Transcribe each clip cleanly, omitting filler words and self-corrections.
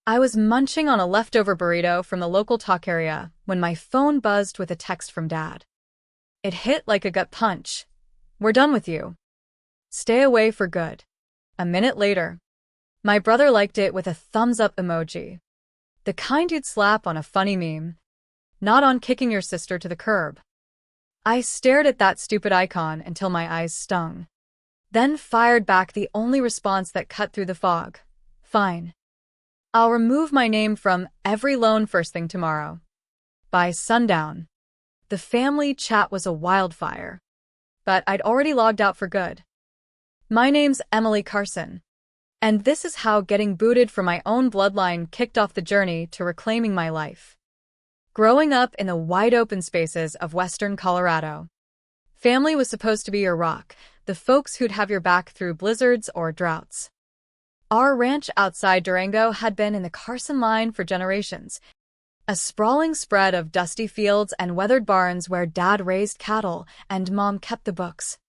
I was munching on a leftover burrito from the local taqueria when my phone buzzed with a text from Dad. It hit like a gut punch. "We're done with you. Stay away for good." A minute later, my brother liked it with a thumbs-up emoji. The kind you'd slap on a funny meme, not on kicking your sister to the curb. I stared at that stupid icon until my eyes stung. Then fired back the only response that cut through the fog. "Fine. I'll remove my name from every loan first thing tomorrow." By sundown, the family chat was a wildfire, but I'd already logged out for good. "My name's Emily Carson, and this is how getting booted from my own bloodline kicked off the journey to reclaiming my life." Growing up in the wide-open spaces of western Colorado, family was supposed to be your rock, the folks who'd have your back through blizzards or droughts. Our ranch outside Durango had been in the Carson line for generations, a sprawling spread of dusty fields and weathered barns where Dad raised cattle and Mom kept the books,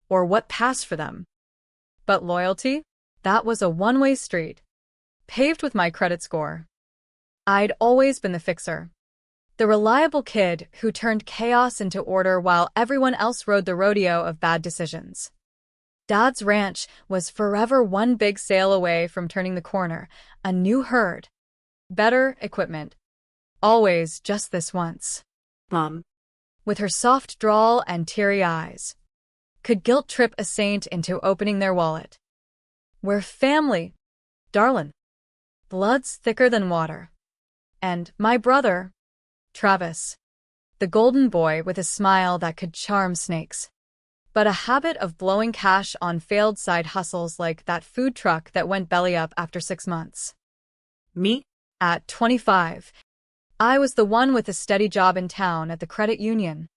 or what passed for them. But loyalty? That was a one-way street, paved with my credit score. I'd always been the fixer, the reliable kid who turned chaos into order while everyone else rode the rodeo of bad decisions. Dad's ranch was forever one big sale away from turning the corner, a new herd, better equipment. Always just this once. Mom, With her soft drawl and teary eyes, could guilt trip a saint into opening their wallet. "We're family, darlin'. Blood's thicker than water." And my brother, Travis, the golden boy with a smile that could charm snakes, but a habit of blowing cash on failed side hustles like that food truck that went belly up after 6 months. me? At 25, I was the one with a steady job in town at the credit union,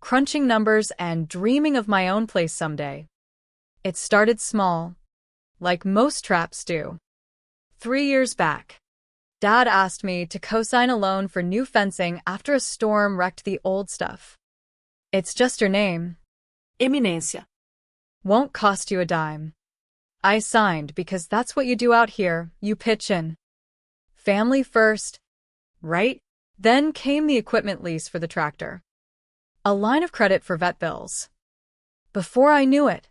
crunching numbers and dreaming of my own place someday. It started small, like most traps do. 3 years back, Dad asked me to co-sign a loan for new fencing after a storm wrecked the old stuff. "It's just your name. Eminência. Won't cost you a dime." I signed because that's what you do out here, you pitch in. Family first, right? Then came the equipment lease for the tractor, a line of credit for vet bills. Before I knew it,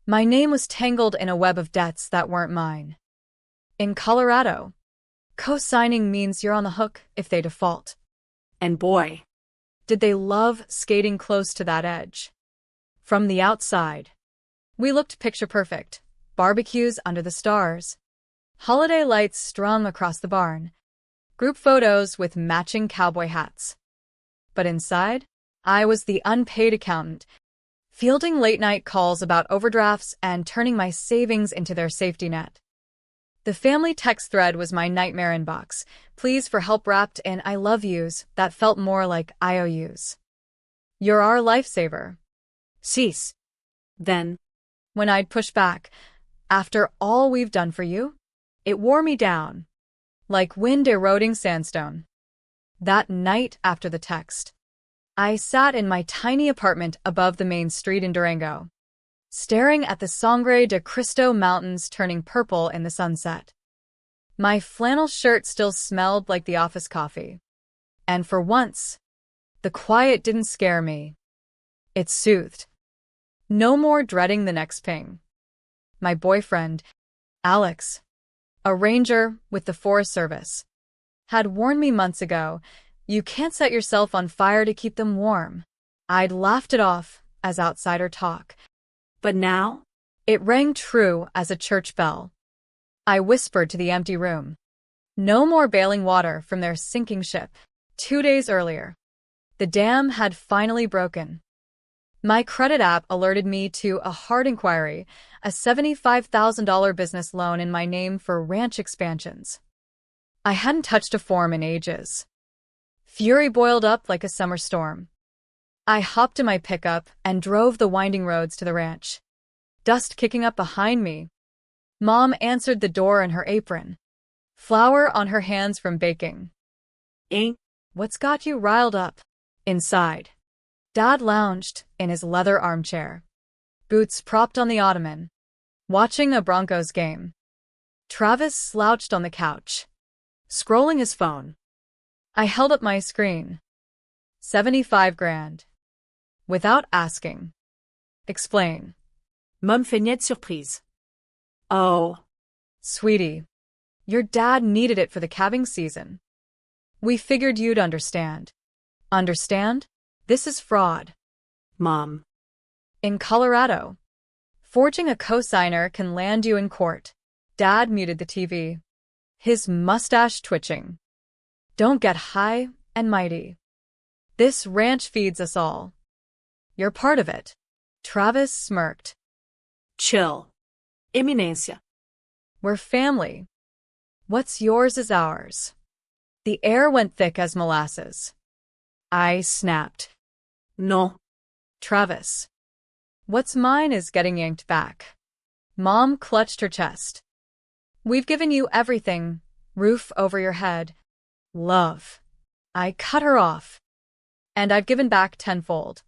my name was tangled in a web of debts that weren't mine. In Colorado, co-signing means you're on the hook if they default. And boy, Did they love skating close to that edge. From the outside, we looked picture perfect, barbecues under the stars, holiday lights strung across the barn, group photos with matching cowboy hats. But inside, I was the unpaid accountant, fielding late-night calls about overdrafts and turning my savings into their safety net. The family text thread was my nightmare inbox, pleas for help wrapped in "I love yous" that felt more like IOUs. "You're our lifesaver." cease. Then, When I'd push back, "After all we've done for you?" It wore me down, like wind eroding sandstone. That night after the text, I sat in my tiny apartment above the main street in Durango, staring at the Sangre de Cristo Mountains turning purple in the sunset. My flannel shirt still smelled like the office coffee. And for once, the quiet didn't scare me. It soothed. No more dreading the next ping. My boyfriend, Alex, a ranger with the Forest Service, had warned me months ago, "You can't set yourself on fire to keep them warm." I'd laughed it off as outsider talk. but now, It rang true as a church bell. I whispered to the empty room. No more bailing water from their sinking ship. 2 days earlier, the dam had finally broken. My credit app alerted me to a hard inquiry, a $75,000 business loan in my name for ranch expansions. I hadn't touched a form in ages. Fury boiled up like a summer storm. I hopped in my pickup and drove the winding roads to the ranch, dust kicking up behind me. Mom answered the door in her apron, flour on her hands from baking. Hein? "What's got you riled up?" Inside, Dad lounged in his leather armchair, boots propped on the ottoman, watching a Broncos game. Travis slouched on the couch, scrolling his phone. I held up my screen. 75 grand. Without asking. Explain. Mom feignet de surprise. Oh, Sweetie, your dad needed it for the calving season. We figured you'd understand. Understand? This is fraud. Mom. In Colorado, forging a cosigner can land you in court. Dad muted the TV, his mustache twitching. Don't get high and mighty. This ranch feeds us all. You're part of it. Travis smirked. Chill. Eminência. We're family. What's yours is ours. The air went thick as molasses. I snapped. No. Travis. What's mine is getting yanked back. Mom clutched her chest. We've given you everything. Roof over your head. Love. I cut her off. And I've given back tenfold.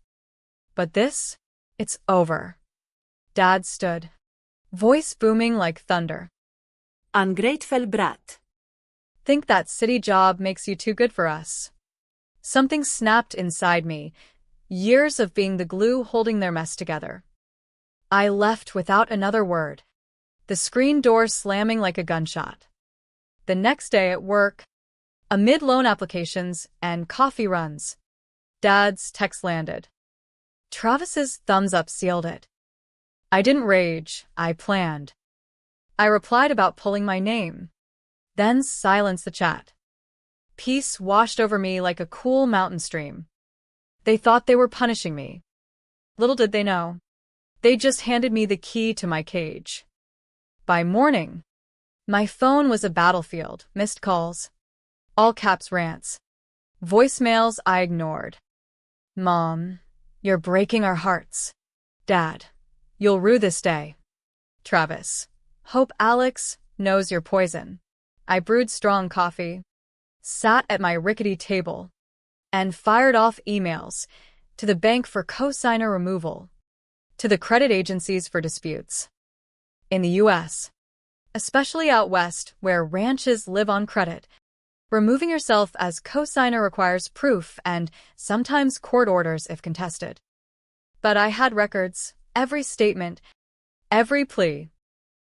But this? It's over. Dad stood, voice booming like thunder. Ungrateful brat. Think that city job makes you too good for us. Something snapped inside me, years of being the glue holding their mess together. I left without another word, the screen door slamming like a gunshot. The next day at work, amid loan applications and coffee runs, Dad's text landed. Travis's thumbs up sealed it. I didn't rage, I planned. I replied about pulling my name, then silenced the chat. Peace washed over me like a cool mountain stream. They thought they were punishing me. Little did they know. They just handed me the key to my cage. By morning, my phone was a battlefield, missed calls, all caps rants, voicemails I ignored. Mom, you're breaking our hearts. Dad, you'll rue this day. Travis, hope Alex knows your poison. I brewed strong coffee, sat at my rickety table, and fired off emails to the bank for cosigner removal, to the credit agencies for disputes. In the U.S., especially out west where ranches live on credit, removing yourself as cosigner requires proof and sometimes court orders if contested. But I had records, every statement, every plea.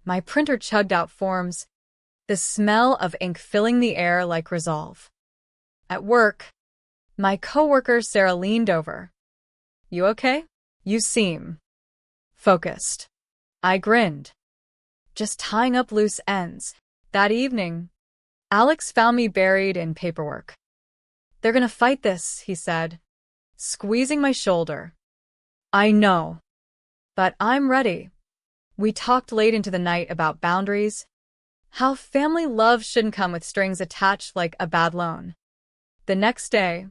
My printer chugged out forms, the smell of ink filling the air like resolve. At work, my coworker Sarah leaned over. You okay? You seem focused. I grinned. Just tying up loose ends. That evening, Alex found me buried in paperwork. They're gonna fight this, he said, squeezing my shoulder. I know. But I'm ready. We talked late into the night about boundaries, how family love shouldn't come with strings attached like a bad loan. The next day,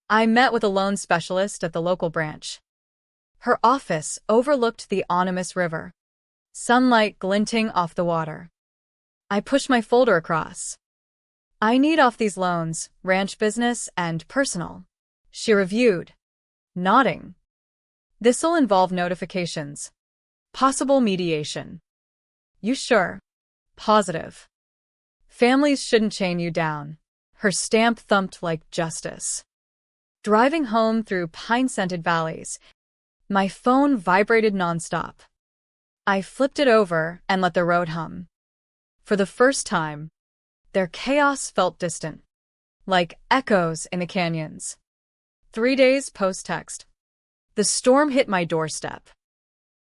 I met with a loan specialist at the local branch. Her office overlooked the Onimus River, sunlight glinting off the water. I pushed my folder across. I need off these loans, ranch business and personal. She reviewed, nodding. This'll involve notifications. Possible mediation. You sure? Positive. Families shouldn't chain you down. Her stamp thumped like justice. Driving home through pine-scented valleys, my phone vibrated nonstop. I flipped it over and let the road hum. For the first time, their chaos felt distant, like echoes in the canyons. 3 days post-text. The storm hit my doorstep.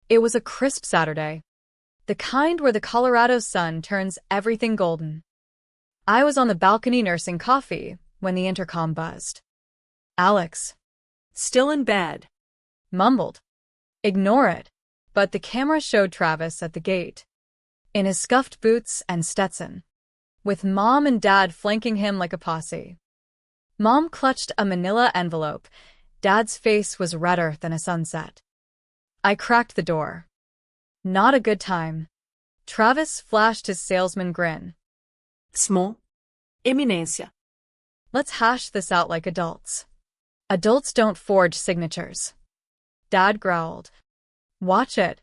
It was a crisp Saturday, the kind where the Colorado sun turns everything golden. I was on the balcony nursing coffee when the intercom buzzed. Alex, Still in bed. mumbled. Ignore it. But the camera showed Travis at the gate, in his scuffed boots and Stetson, with Mom and Dad flanking him like a posse. Mom clutched a manila envelope. Dad's face was redder than a sunset. I cracked the door. Not a good time. Travis flashed his salesman grin. Small. Eminência. Let's hash this out like adults. Adults don't forge signatures. Dad growled. Watch it.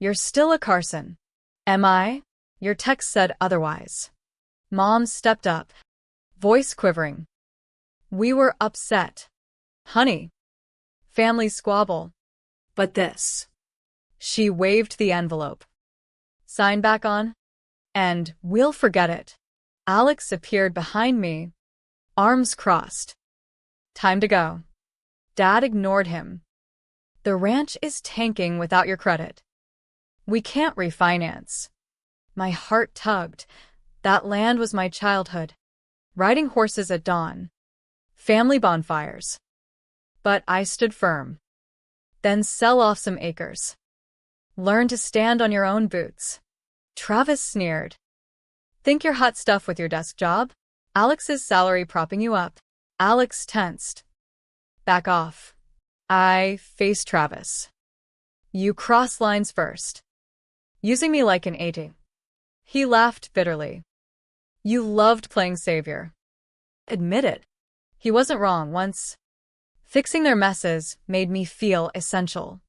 You're still a Carson. Am I? Your text said otherwise. Mom stepped up, voice quivering. We were upset. Honey. Family squabble. But this. She waved the envelope. Sign back on? And we'll forget it. Alex appeared behind me, arms crossed. Time to go. Dad ignored him. The ranch is tanking without your credit. We can't refinance. My heart tugged. That land was my childhood. Riding horses at dawn. Family bonfires. But I stood firm. Then sell off some acres. Learn to stand on your own boots. Travis sneered. Think you're hot stuff with your desk job? Alex's salary propping you up. Alex tensed. Back off. I faced Travis. You cross lines first. Using me like an AD. He laughed bitterly. You loved playing savior. Admit it. He wasn't wrong once. Fixing their messes made me feel essential.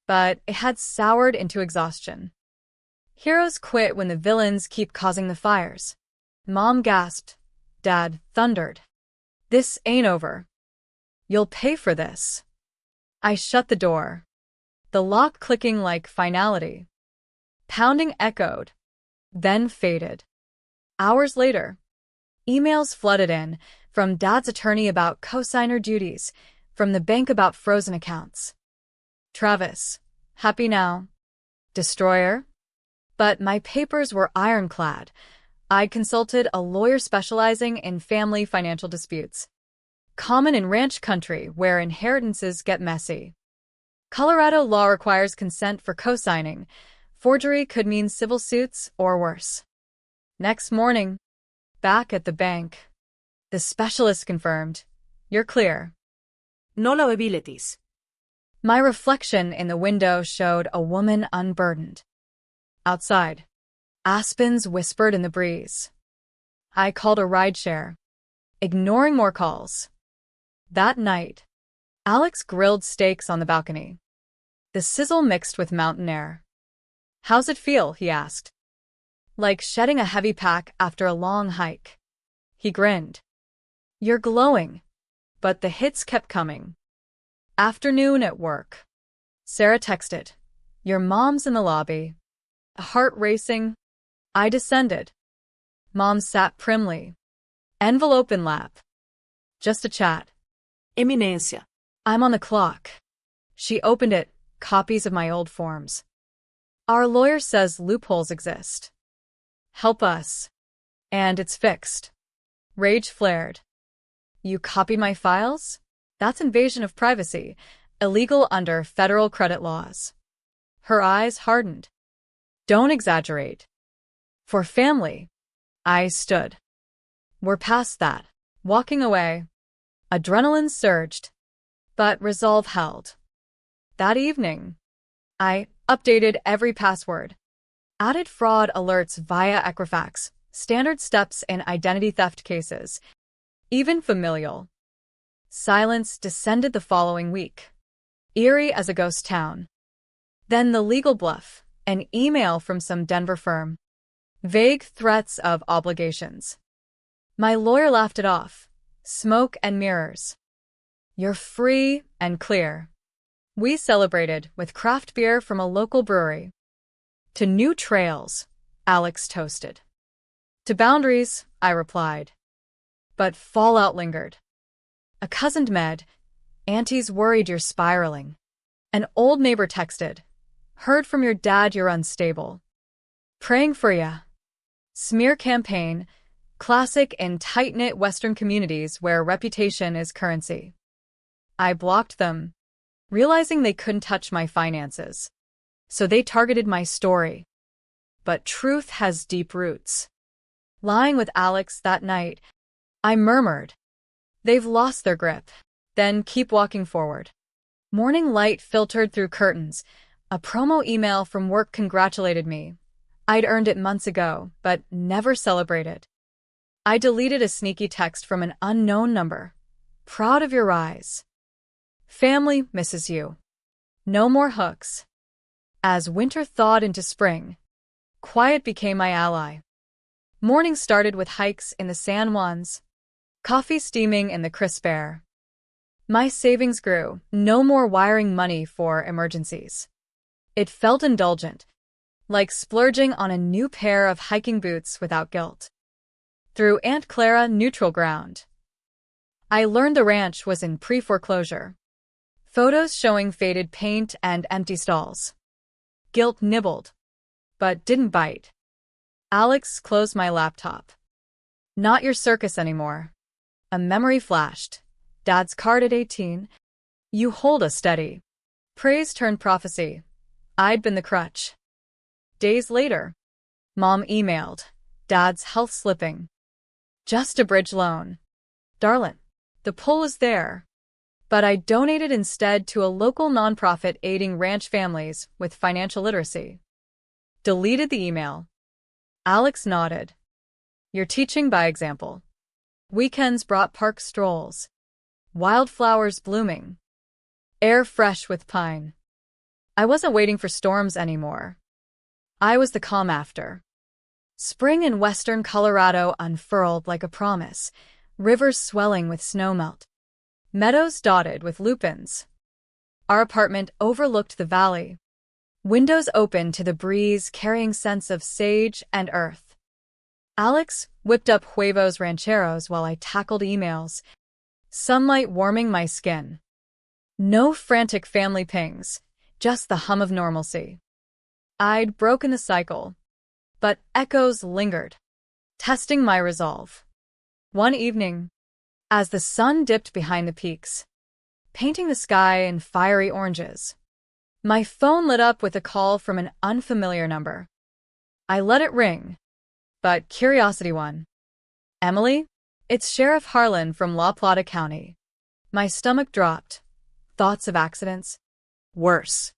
But it had soured into exhaustion. Heroes quit when the villains keep causing the fires. Mom gasped. Dad thundered. This ain't over. You'll pay for this. I shut the door. The lock clicking like finality. Pounding echoed, then faded. Hours later, emails flooded in, from Dad's attorney about cosigner duties, from the bank about frozen accounts. Travis, happy now? Destroyer? But my papers were ironclad. I'd consulted a lawyer specializing in family financial disputes. Common in ranch country where inheritances get messy. Colorado law requires consent for cosigning. Forgery could mean civil suits or worse. Next morning, back at the bank, the specialist confirmed, you're clear. No liabilities. My reflection in the window showed a woman unburdened. Outside, aspens whispered in the breeze. I called a rideshare, ignoring more calls. That night, Alex grilled steaks on the balcony. The sizzle mixed with mountain air. How's it feel? He asked. Like shedding a heavy pack after a long hike. He grinned. You're glowing. But the hits kept coming. Afternoon at work. Sarah texted. Your mom's in the lobby. Heart racing. I descended. Mom sat primly. Envelope in lap. Just a chat. Eminencia. I'm on the clock. She opened it, copies of my old forms. Our lawyer says loopholes exist. Help us. And it's fixed. Rage flared. You copied my files? That's invasion of privacy, illegal under federal credit laws. Her eyes hardened. Don't exaggerate. For family. I stood. We're past that. Walking away. Adrenaline surged. But resolve held. That evening, I updated every password. Added fraud alerts via Equifax, standard steps in identity theft cases, even familial. Silence descended the following week. Eerie as a ghost town. Then the legal bluff, an email from some Denver firm. Vague threats of obligations. My lawyer laughed it off. Smoke and mirrors. You're free and clear. We celebrated with craft beer from a local brewery. To new trails, Alex toasted. To boundaries, I replied. But fallout lingered. A cousin med, Auntie's worried you're spiraling. An old neighbor texted, heard from your dad you're unstable. Praying for ya. Smear campaign, classic in tight-knit Western communities where reputation is currency. I blocked them, realizing they couldn't touch my finances. So they targeted my story. But truth has deep roots. Lying with Alex that night, I murmured. They've lost their grip. Then keep walking forward. Morning light filtered through curtains. A promo email from work congratulated me. I'd earned it months ago, but never celebrated. I deleted a sneaky text from an unknown number. Proud of your rise. Family misses you. No more hooks. As winter thawed into spring, quiet became my ally. Morning started with hikes in the San Juans, coffee steaming in the crisp air. My savings grew, no more wiring money for emergencies. It felt indulgent, like splurging on a new pair of hiking boots without guilt. Through Aunt Clara neutral ground, I learned the ranch was in pre-foreclosure. Photos showing faded paint and empty stalls. Guilt nibbled, but didn't bite. Alex closed my laptop. Not your circus anymore. A memory flashed. Dad's card at 18. You hold us steady. Praise turned prophecy. I'd been the crutch. Days later, Mom emailed. Dad's health slipping. Just a bridge loan. Darlin', the pull is there. But I donated instead to a local nonprofit aiding ranch families with financial literacy. Deleted the email. Alex nodded. You're teaching by example. Weekends brought park strolls. Wildflowers blooming. Air fresh with pine. I wasn't waiting for storms anymore. I was the calm after. Spring in western Colorado unfurled like a promise, rivers swelling with snowmelt. Meadows dotted with lupins. Our apartment overlooked the valley. Windows open to the breeze carrying scents of sage and earth. Alex whipped up huevos rancheros while I tackled emails, sunlight warming my skin. No frantic family pings, just the hum of normalcy. I'd broken the cycle, but echoes lingered, testing my resolve. One evening, as the sun dipped behind the peaks, painting the sky in fiery oranges, my phone lit up with a call from an unfamiliar number. I let it ring, but curiosity won. Emily? It's Sheriff Harlan from La Plata County. My stomach dropped. Thoughts of accidents? Worse.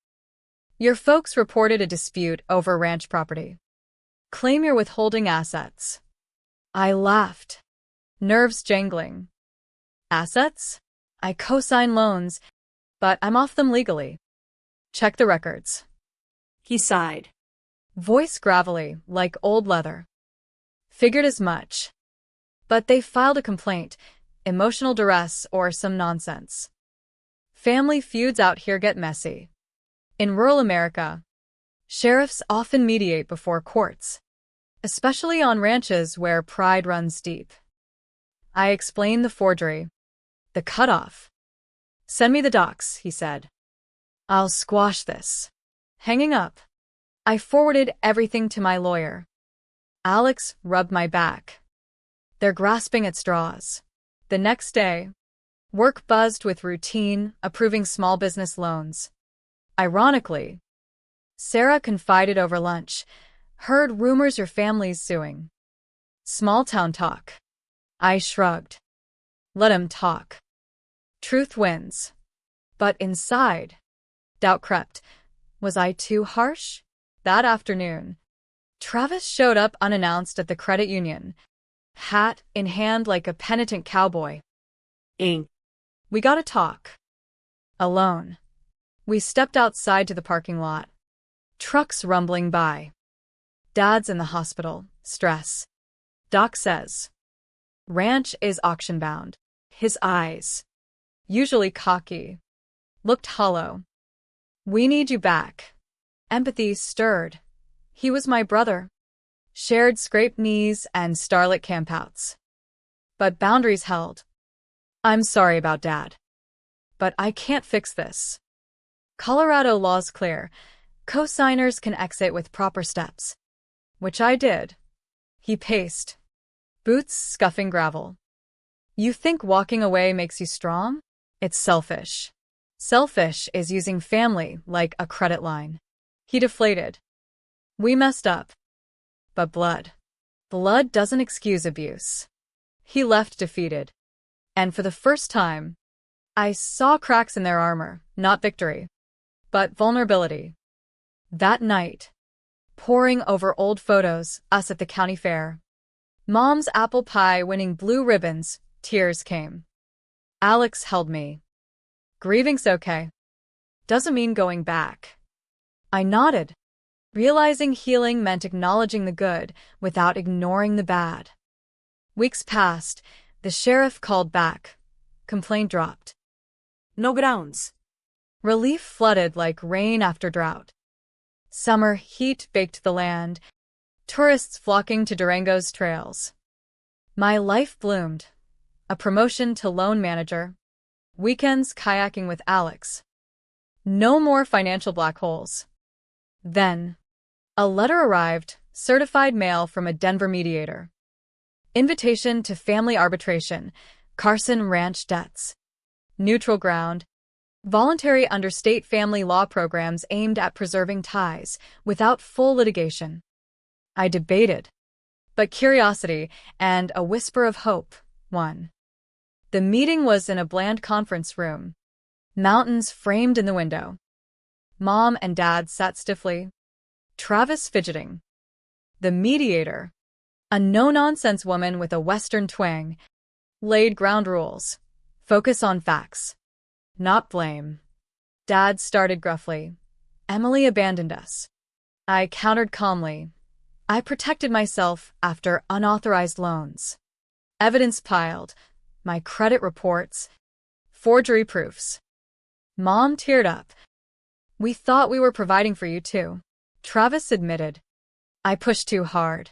Your folks reported a dispute over ranch property. Claim you're withholding assets. I laughed, nerves jangling. Assets? I co-sign loans, but I'm off them legally. Check the records. He sighed. Voice gravelly, like old leather. Figured as much. But they filed a complaint, emotional duress or some nonsense. Family feuds out here get messy. In rural America, sheriffs often mediate before courts, especially on ranches where pride runs deep. I explained the forgery, the cutoff. Send me the docs, he said. I'll squash this. Hanging up, I forwarded everything to my lawyer. Alex rubbed my back. They're grasping at straws. The next day, work buzzed with routine, approving small business loans. Ironically, Sarah confided over lunch, heard rumors your family's suing. Small town talk. I shrugged. Let him talk. Truth wins. But inside, doubt crept. Was I too harsh? That afternoon, Travis showed up unannounced at the credit union, hat in hand like a penitent cowboy. Ing. We gotta talk. Alone. We stepped outside to the parking lot. Trucks rumbling by. Dad's in the hospital. Stress. Doc says. Ranch is auction-bound. His eyes, usually cocky, looked hollow. We need you back. Empathy stirred. He was my brother. Shared scraped knees and starlit campouts. But boundaries held. I'm sorry about Dad. But I can't fix this. Colorado law's clear. Co-signers can exit with proper steps. Which I did. He paced. Boots scuffing gravel. You think walking away makes you strong? It's selfish. Selfish is using family like a credit line. He deflated. We messed up. But blood. Blood doesn't excuse abuse. He left defeated. And for the first time, I saw cracks in their armor, not victory, but vulnerability. That night, poring over old photos, us at the county fair. Mom's apple pie winning blue ribbons, tears came. Alex held me. Grieving's okay. Doesn't mean going back. I nodded. Realizing healing meant acknowledging the good without ignoring the bad. Weeks passed. The sheriff called back. Complaint dropped. No grounds. Relief flooded like rain after drought. Summer heat baked the land, tourists flocking to Durango's trails. My life bloomed. A promotion to loan manager. Weekends kayaking with Alex. No more financial black holes. Then, a letter arrived, certified mail from a Denver mediator. Invitation to family arbitration, Carson Ranch debts. Neutral ground. Voluntary under state family law programs aimed at preserving ties without full litigation. I debated, but curiosity and a whisper of hope won. The meeting was in a bland conference room. Mountains framed in the window. Mom and Dad sat stiffly, Travis fidgeting. The mediator, a no-nonsense woman with a Western twang, laid ground rules. Focus on facts, not blame. Dad started gruffly. Emily abandoned us. I countered calmly. I protected myself after unauthorized loans. Evidence piled. My credit reports. Forgery proofs. Mom teared up. We thought we were providing for you too, Travis admitted. I pushed too hard.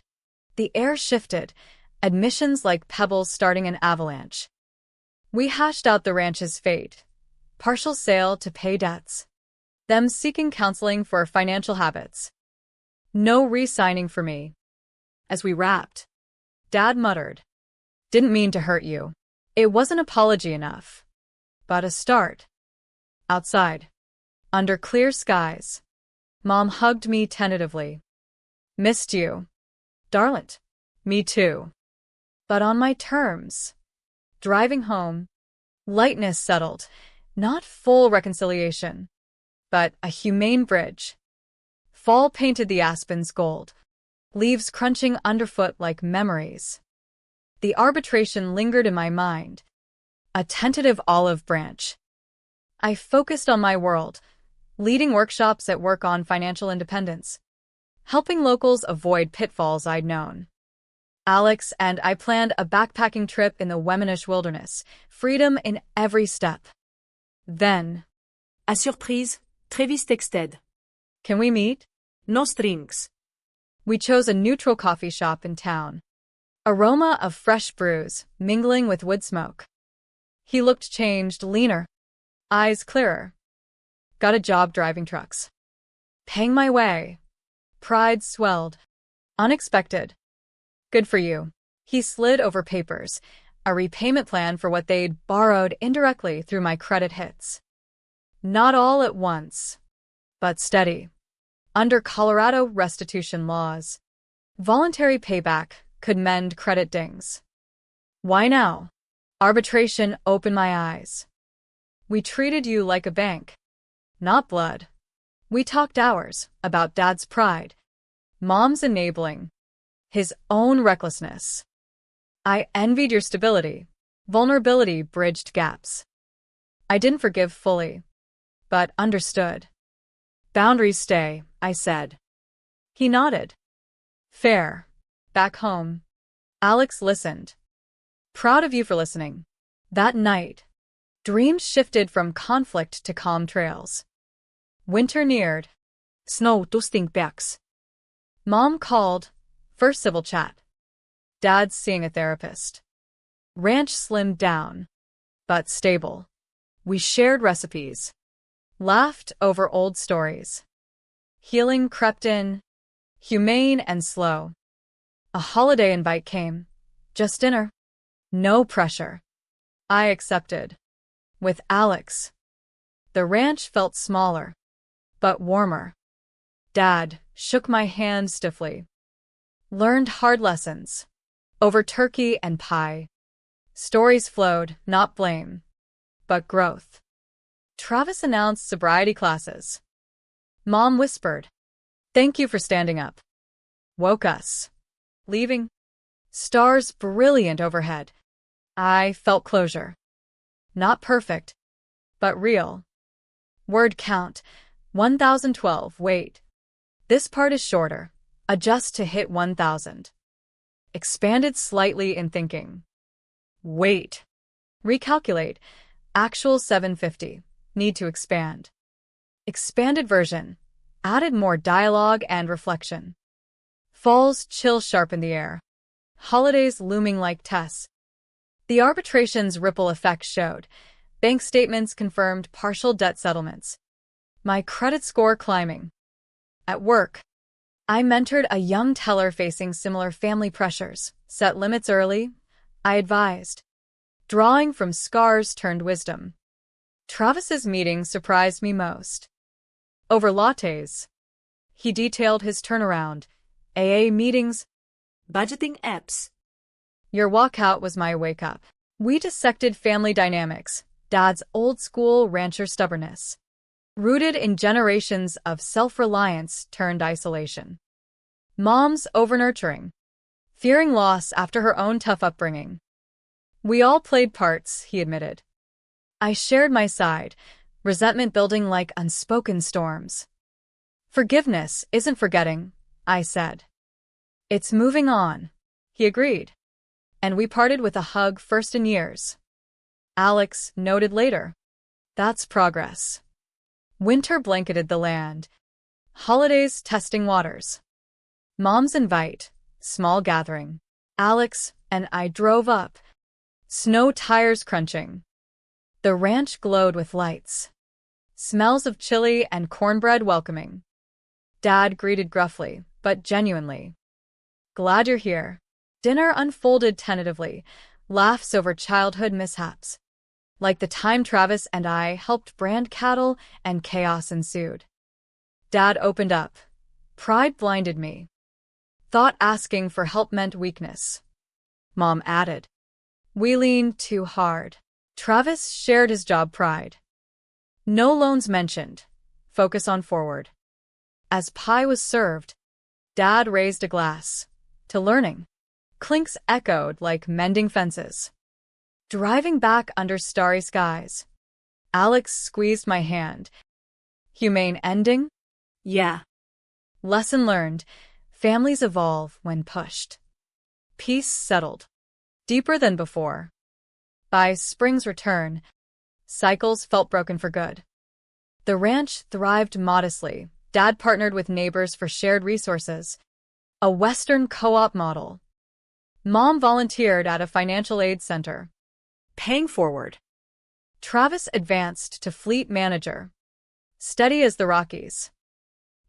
The air shifted, admissions like pebbles starting an avalanche. We hashed out the ranch's fate. Partial sale to pay debts. Them seeking counseling for financial habits. No re-signing for me. As we wrapped, Dad muttered, "Didn't mean to hurt you. It wasn't apology enough. But a start." Outside, under clear skies, Mom hugged me tentatively. "Missed you. Darling." "Me too. But on my terms." Driving home, lightness settled, not full reconciliation, but a humane bridge. Fall painted the aspens gold, leaves crunching underfoot like memories. The arbitration lingered in my mind, a tentative olive branch. I focused on my world, leading workshops at work on financial independence, helping locals avoid pitfalls I'd known. Alex and I planned a backpacking trip in the Weminish wilderness, freedom in every step. Then, A surprise, Travis texted. "Can we meet?" No strings. We chose a neutral coffee shop in town. Aroma of fresh brews mingling with wood smoke. He looked changed, leaner, eyes clearer. Got a job driving trucks. Paying my way. Pride swelled. Unexpected. Good for you. He slid over papers, a repayment plan for what they'd borrowed indirectly through my credit hits. Not all at once, but steady. Under Colorado restitution laws, voluntary payback could mend credit dings. Why now? Arbitration opened my eyes. We treated you like a bank, not blood. We talked hours about Dad's pride, Mom's enabling, his own recklessness. I envied your stability. Vulnerability bridged gaps. I didn't forgive fully, but understood. Boundaries stay, I said. He nodded. Fair. Back home, Alex listened. Proud of you for listening. That night, dreams shifted from conflict to calm trails. Winter neared. Snow to stinkbacks. Mom called. First civil chat. Dad's seeing a therapist. Ranch slimmed down, but stable. We shared recipes. Laughed over old stories. Healing crept in, humane and slow. A holiday invite came. Just dinner. No pressure. I accepted. With Alex. The ranch felt smaller, but warmer. Dad shook my hand stiffly. Learned hard lessons. Over turkey and pie. Stories flowed, not blame, but growth. Travis announced sobriety classes. Mom whispered, "Thank you for standing up." Woke us. Leaving. Stars brilliant overhead. I felt closure. Not perfect, but real. Word count, 1012, wait. This part is shorter. Adjust to hit 1000. Expanded slightly in thinking. Wait. Recalculate. Actual 750. Need to expand. Expanded version. Added more dialogue and reflection. Fall's chill sharp in the air. Holidays looming like tests. The arbitration's ripple effect showed. Bank statements confirmed partial debt settlements. My credit score climbing. At work, I mentored a young teller facing similar family pressures. Set limits early, I advised. Drawing from scars turned wisdom. Travis's meeting surprised me most. Over lattes. He detailed his turnaround. AA meetings. Budgeting apps. Your walkout was my wake-up. We dissected family dynamics, Dad's old-school rancher stubbornness, rooted in generations of self-reliance turned isolation. Mom's over-nurturing, fearing loss after her own tough upbringing. We all played parts, he admitted. I shared my side, resentment building like unspoken storms. Forgiveness isn't forgetting, I said. It's moving on, he agreed. And we parted with a hug first in years. Alex noted later. That's progress. Winter blanketed the land. Holidays testing waters. Mom's invite, small gathering. Alex and I drove up. Snow tires crunching. The ranch glowed with lights. Smells of chili and cornbread welcoming. Dad greeted gruffly, but genuinely. Glad you're here. Dinner unfolded tentatively, laughs over childhood mishaps. Like the time Travis and I helped brand cattle and chaos ensued. Dad opened up. Pride blinded me. Thought asking for help meant weakness. Mom added. We leaned too hard. Travis shared his job pride. No loans mentioned. Focus on forward. As pie was served, Dad raised a glass. To learning. Clinks echoed like mending fences. Driving back under starry skies. Alex squeezed my hand. Humane ending? Yeah. Lesson learned. Families evolve when pushed. Peace settled. Deeper than before. By spring's return, cycles felt broken for good. The ranch thrived modestly. Dad partnered with neighbors for shared resources. A Western co-op model. Mom volunteered at a financial aid center. Paying forward. Travis advanced to fleet manager. Steady as the Rockies.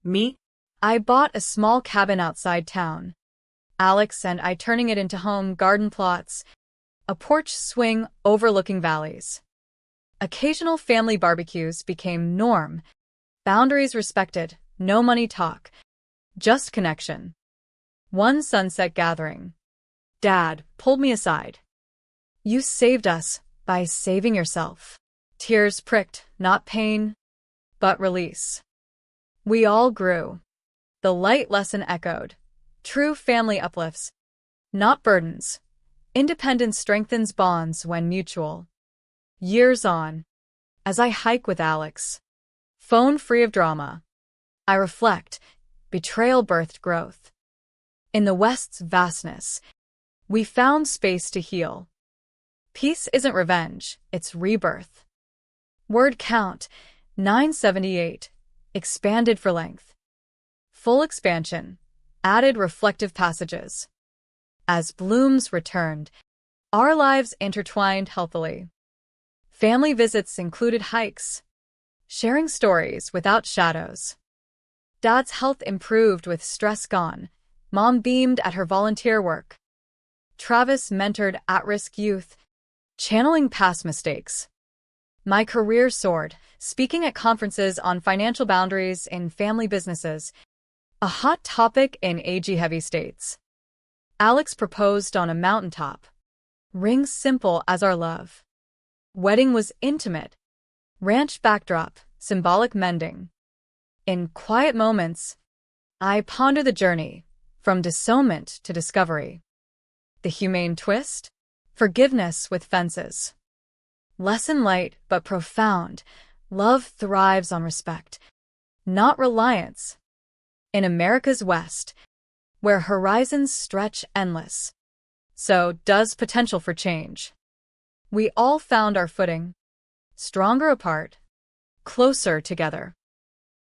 Me? I bought a small cabin outside town. Alex and I turning it into home garden plots. A porch swing overlooking valleys. Occasional family barbecues became norm. Boundaries respected, no money talk. Just connection. One sunset gathering. Dad pulled me aside. You saved us by saving yourself. Tears pricked, not pain, but release. We all grew. The light lesson echoed. True family uplifts, not burdens. Independence strengthens bonds when mutual. Years on, as I hike with Alex, phone free of drama, I reflect, betrayal birthed growth. In the West's vastness, we found space to heal. Peace isn't revenge, it's rebirth. Word count, 978, expanded for length. Full expansion, added reflective passages. As blooms returned, our lives intertwined healthily. Family visits included hikes, sharing stories without shadows. Dad's health improved with stress gone. Mom beamed at her volunteer work. Travis mentored at-risk youth, channeling past mistakes. My career soared, speaking at conferences on financial boundaries in family businesses, a hot topic in age-heavy states. Alex proposed on a mountaintop. Rings simple as our love. Wedding was intimate. Ranch backdrop, symbolic mending. In quiet moments, I ponder the journey, from disownment to discovery. The humane twist? Forgiveness with fences. Lesson light but profound. Love thrives on respect, not reliance. in America's West, where horizons stretch endless. So does potential for change. We all found our footing, stronger apart, closer together.